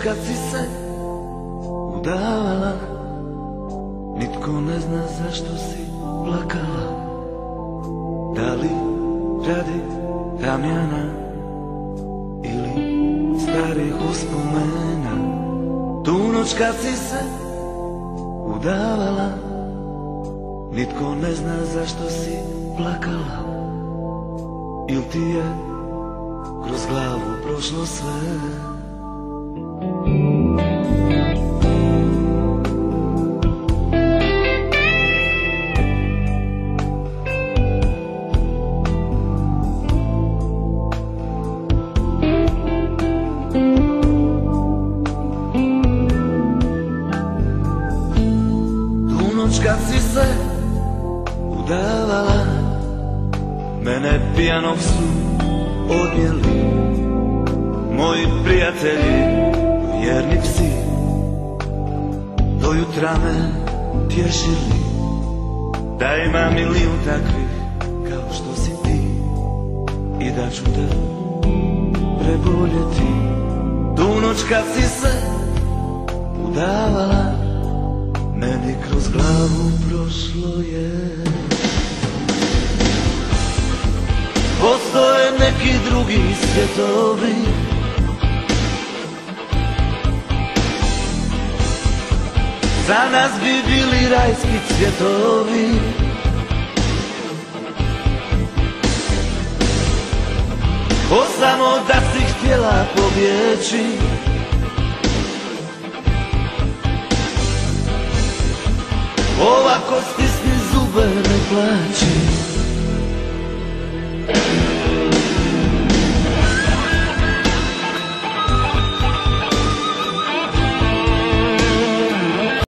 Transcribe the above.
kad si se udavala, nitko ne zna zašto si plakala. Da li radi ramjana ili starih uspomena? Tu noć kad si se udavala, nitko ne zna zašto si plakala. Il ti je kroz glavu prošlo sve? Tu noć kad si se udavala, mene pijanog su odnijeli moji prijatelji, vjerni psi. Do jutra me tješili da ima milijun takvih kao što si ti i da ću te preboljeti. Tu noć kad si se udavala, meni kroz glavu prošlo je. Postoje neki drugi svjetovi, za nas bi bili rajski cvjetovi. O samo da si htjela pobjeći, ovako stisni zube, ne plaći.